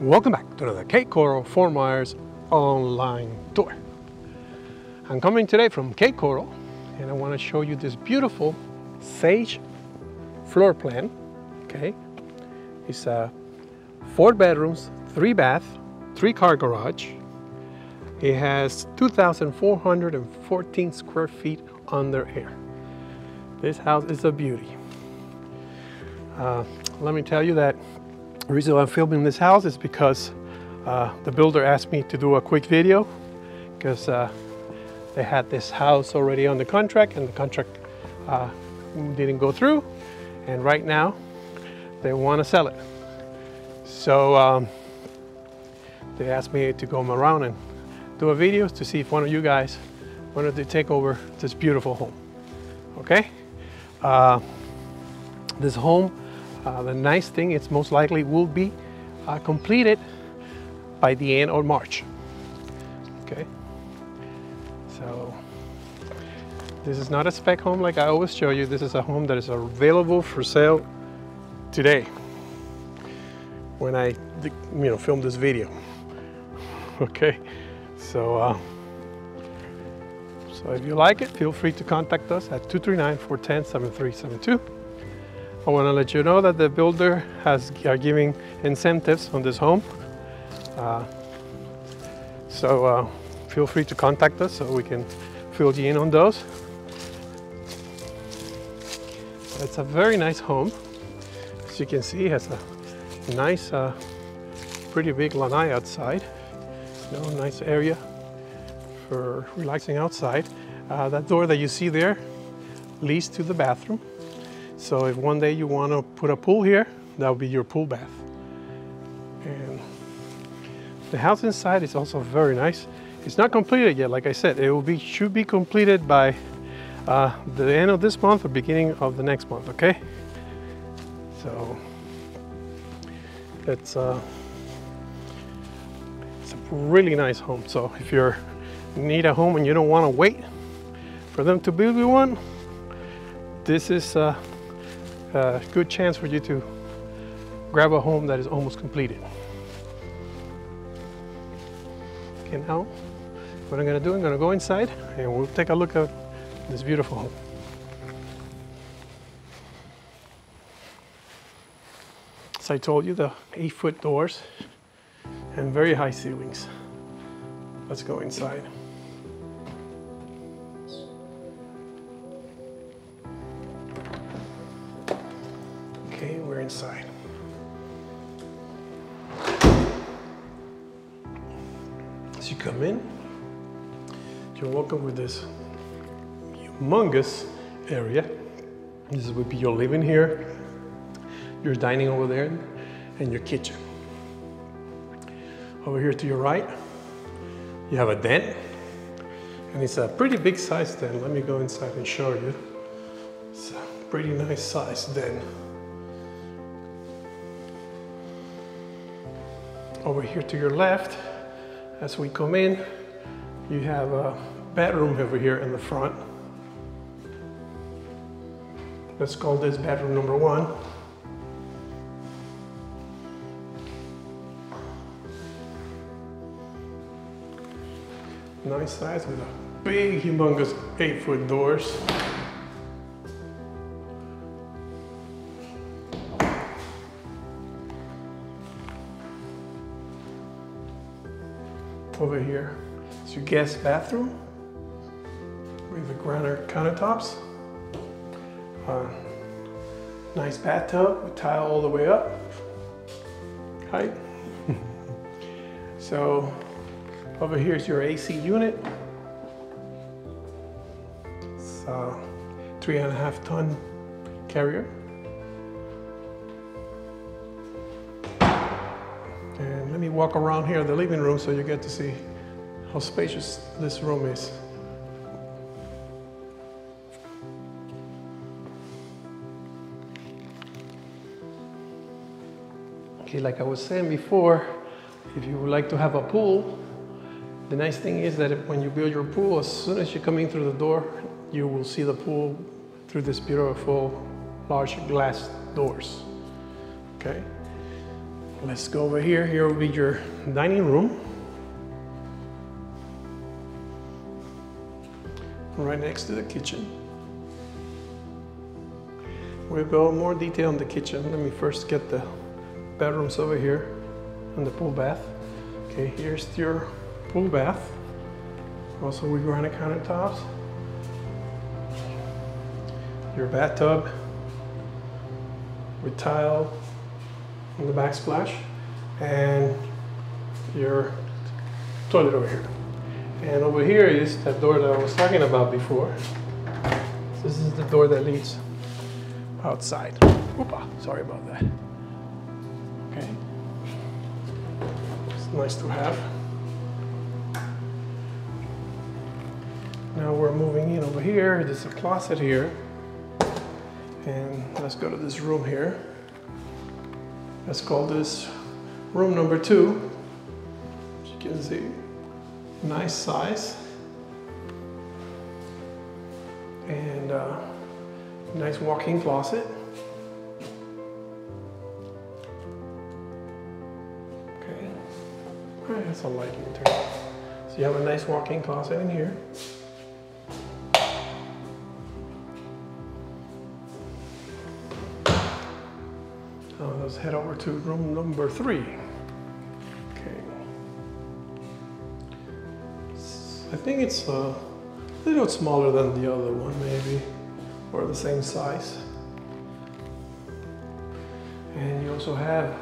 Welcome back to another Cape Coral Fort Myers online tour. I'm coming today from Cape Coral and I want to show you this beautiful sage floor plan. Okay, it's 4 bedrooms, 3 bath, 3 car garage. It has 2,414 square feet under air. This house is a beauty. Let me tell you that the reason why I'm filming this house is because the builder asked me to do a quick video because they had this house already on the contract and the contract didn't go through, and right now they want to sell it. So they asked me to go around and do a video to see if one of you guys wanted to take over this beautiful home. Okay, this home, the nice thing, it's most likely will be completed by the end of March. Okay, so this is not a spec home like I always show you. This is a home that is available for sale today when I film this video. Okay, so if you like it, feel free to contact us at 239-410-7372. I want to let you know that the builder are giving incentives on this home. So feel free to contact us so we can fill you in on those. It's a very nice home. As you can see, it has a nice, pretty big lanai outside. Nice area for relaxing outside. That door that you see there leads to the bathroom. So if one day you want to put a pool here, that will be your pool bath. And the house inside is also very nice. It's not completed yet, like I said. It should be completed by the end of this month or beginning of the next month. Okay. So it's a really nice home. So if you need a home and you don't want to wait for them to build you one, this is a good chance for you to grab a home that is almost completed. Okay, now what I'm going to do, I'm going to go inside and we'll take a look at this beautiful home. As I told you, the 8-foot doors and very high ceilings. Let's go inside. Okay, we're inside. As you come in, you're welcome with this humongous area. This would be your living here, your dining over there, and your kitchen. Over here to your right, you have a den, and it's a pretty big size den. Let me go inside and show you. It's a pretty nice size den. Over here to your left, as we come in, you have a bedroom over here in the front. Let's call this bedroom number 1. Nice size with a big, humongous 8-foot doors. Over here is your guest bathroom with the granite countertops. Nice bathtub with tile all the way up. Height. So over here is your AC unit. It's a 3.5 ton carrier. And let me walk around here in the living room so you get to see how spacious this room is. Okay, like I was saying before, if you would like to have a pool, the nice thing is that when you build your pool, as soon as you come in through the door, you will see the pool through this beautiful large glass doors. Okay. Let's go over here. Here will be your dining room. Right next to the kitchen. We'll go more detail in the kitchen. Let me first get the bedrooms over here and the pool bath. Okay, here's your pool bath. Also with granite countertops. Your bathtub with tile in the backsplash, and your toilet over here. And over here is that door that I was talking about before. This is the door that leads outside. Oopa, sorry about that. Okay. It's nice to have. Now we're moving in over here. There's a closet here. And let's go to this room here. Let's call this room number 2. As you can see, nice size. And nice walk-in closet. Okay. All right, that's a light in turn. So you have a nice walk-in closet in here. Let's head over to room number 3. Okay. I think it's a little smaller than the other one, maybe, or the same size. And you also have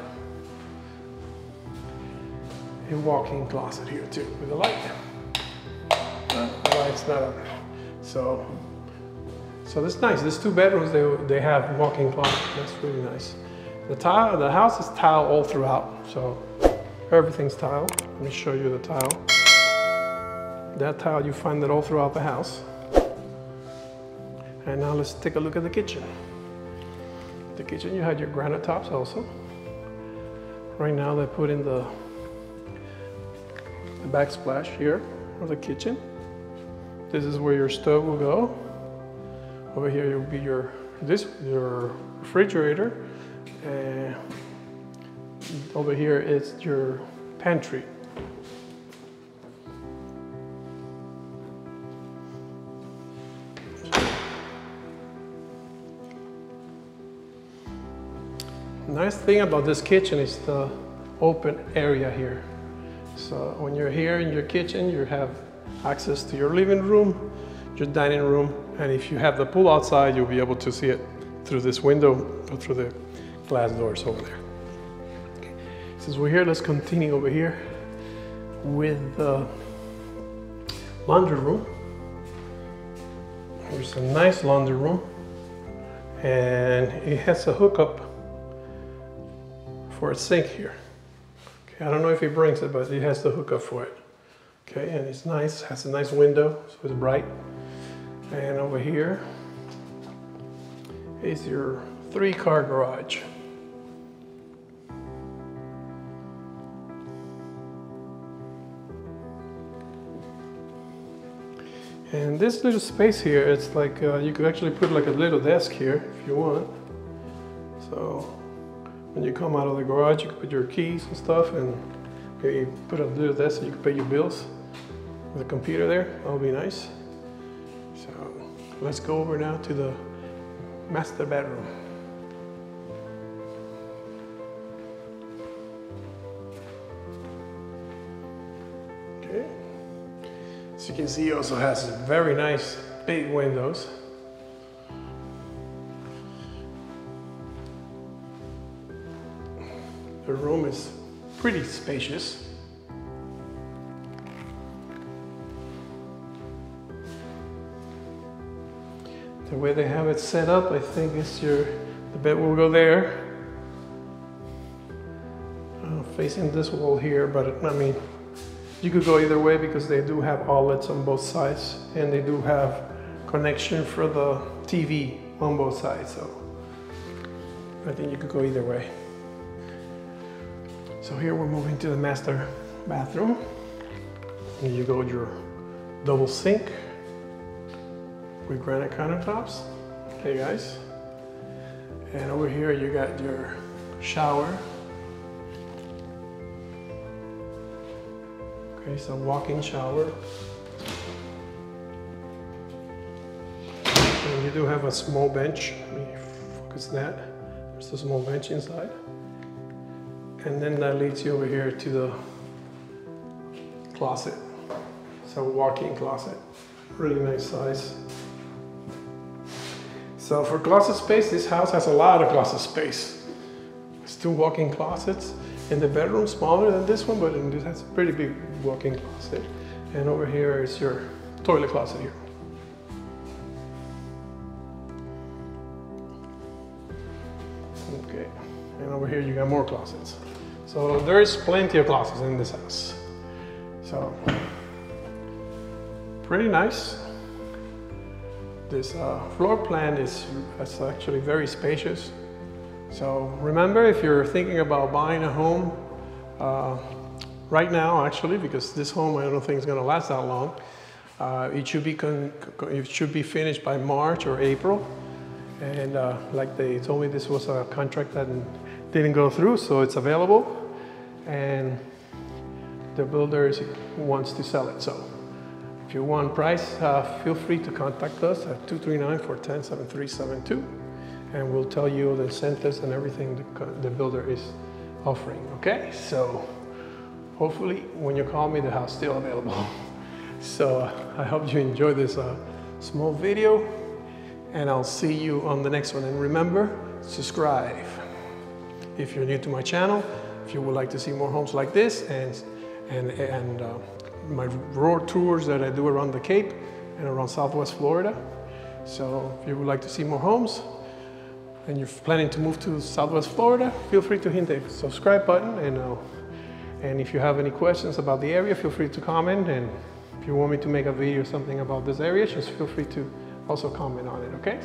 a walk-in closet here too, with a light. The light's not on. So that's nice. There's 2 bedrooms. They have walk-in closet. That's really nice. The house is tile all throughout, so everything's tile. Let me show you the tile. That tile, you find it all throughout the house. And now let's take a look at the kitchen. The kitchen, you had your granite tops also. Right now they put in the backsplash here of the kitchen. This is where your stove will go. Over here will be your refrigerator. And over here is your pantry. Nice thing about this kitchen is the open area here. So when you're here in your kitchen, you have access to your living room, your dining room, and if you have the pool outside, you'll be able to see it through this window or through the glass doors over there. Okay. Since we're here, let's continue over here with the laundry room. Here's a nice laundry room, and it has a hookup for a sink here. Okay, I don't know if he brings it, but it has the hookup for it. Okay, and it's nice, has a nice window, so it's bright. And over here is your 3-car garage. And this little space here, it's like you could actually put like a little desk here if you want. So when you come out of the garage, you can put your keys and stuff, and maybe put a little desk so you can pay your bills with a computer there. That'll be nice. So let's go over now to the master bedroom. Okay. As you can see, it also has very nice big windows. The room is pretty spacious. The way they have it set up, I think it's the bed will go there, facing this wall here, but I mean, you could go either way because they do have outlets on both sides, and they do have connection for the TV on both sides, so I think you could go either way. So here we're moving to the master bathroom. And you go with your double sink with granite countertops. Hey guys. And over here you got your shower Okay, so walk-in shower. And you do have a small bench. Let me focus that. There's a small bench inside. And then that leads you over here to the closet. It's a walk-in closet. Really nice size. So for closet space, this house has a lot of closet space. It's 2 walk-in closets. In the bedroom, smaller than this one, but this has a pretty big walk-in closet. And over here is your toilet closet here. Okay, and over here you got more closets. So there is plenty of closets in this house. So, pretty nice. This floor plan is actually very spacious. So remember, if you're thinking about buying a home right now, actually, because this home I don't think is going to last that long, it should be finished by March or April. And like they told me, this was a contract that didn't go through, so it's available, and the builder wants to sell it. So if you want price, feel free to contact us at 239-410-7372. And we'll tell you the incentives and everything the builder is offering, okay? So hopefully when you call me, the house is still available. So I hope you enjoyed this small video, and I'll see you on the next one. And remember, subscribe. If you're new to my channel, if you would like to see more homes like this and my road tours that I do around the Cape and around Southwest Florida. So if you would like to see more homes, and you're planning to move to Southwest Florida, feel free to hit the subscribe button, and if you have any questions about the area, feel free to comment, and if you want me to make a video or something about this area, just feel free to also comment on it, okay?